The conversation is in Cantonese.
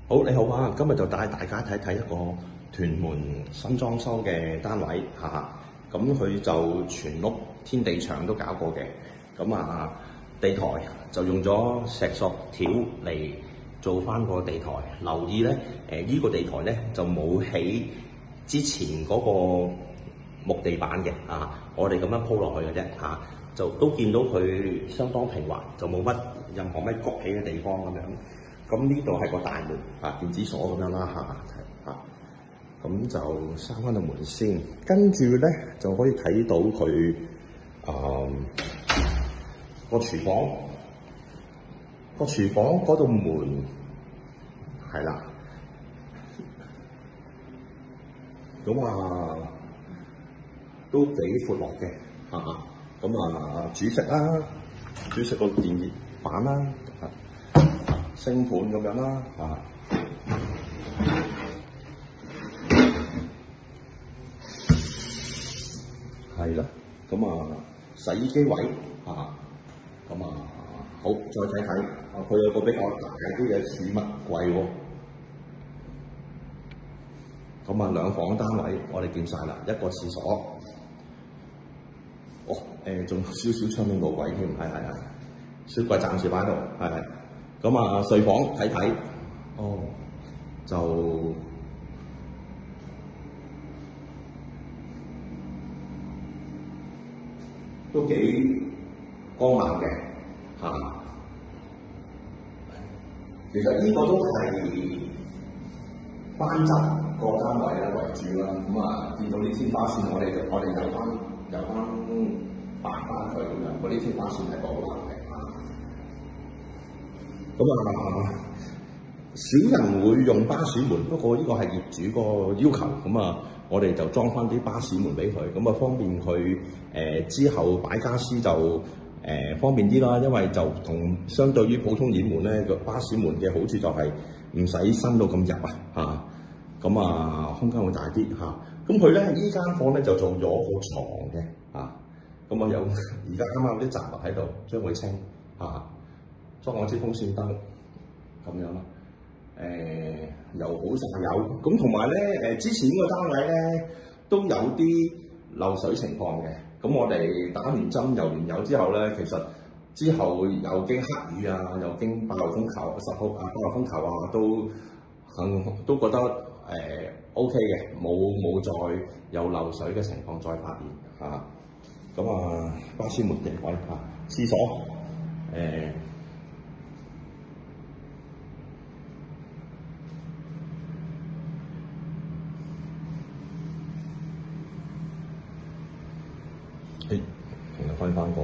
好，你好啊！今日就帶大家睇睇一個屯門新裝修嘅單位嚇，咁佢就全屋天地牆都搞過嘅，咁地台就用咗石塑條嚟做翻個地台。留意咧，呢個地台咧就冇起之前嗰個木地板嘅我哋咁樣鋪落去嘅啫就都見到佢相當平滑，就冇乜任何咩谷起嘅地方咁樣。咁呢度係個大門電子鎖咁樣啦咁就閂翻到門先，跟住咧就可以睇到佢個廚房嗰度門係啦，咁都幾闊落嘅咁煮食啦，煮食個電熱板啦星盤咁樣啦係啦，咁洗衣機位咁好，再睇睇佢有個比較大啲嘅儲物櫃喎。咁兩房單位我哋見晒啦，一個廁所，仲有少少窗邊露櫃添，係雪櫃暫時擺喺度，咁睡房睇睇，就都幾光猛嘅其實呢個都係單側個單位為主啦。咁見到啲天花線，我哋有翻白翻佢咁樣，嗰啲天花線係保留嘅少人會用巴士門，不過呢個係業主個要求，咁我哋就裝翻啲巴士門俾佢，咁方便佢之後擺家私就方便啲啦。因為就相對於普通掩門咧，個巴士門嘅好處就係唔使伸到咁入咁空間會大啲咁佢咧呢間房咧就做咗個床嘅咁有而家啱啱有啲雜物喺度，將佢清裝我支風扇燈咁樣啦。又好晒有咁，同埋咧之前呢個單位咧都有啲漏水情況嘅。咁我哋打完針油完油之後咧，其實之後又經黑雨又經8號風球、10號8號風球都覺得OK 嘅，冇再有漏水嘅情況再發現咁巴士門嘅位廁所同你開翻個。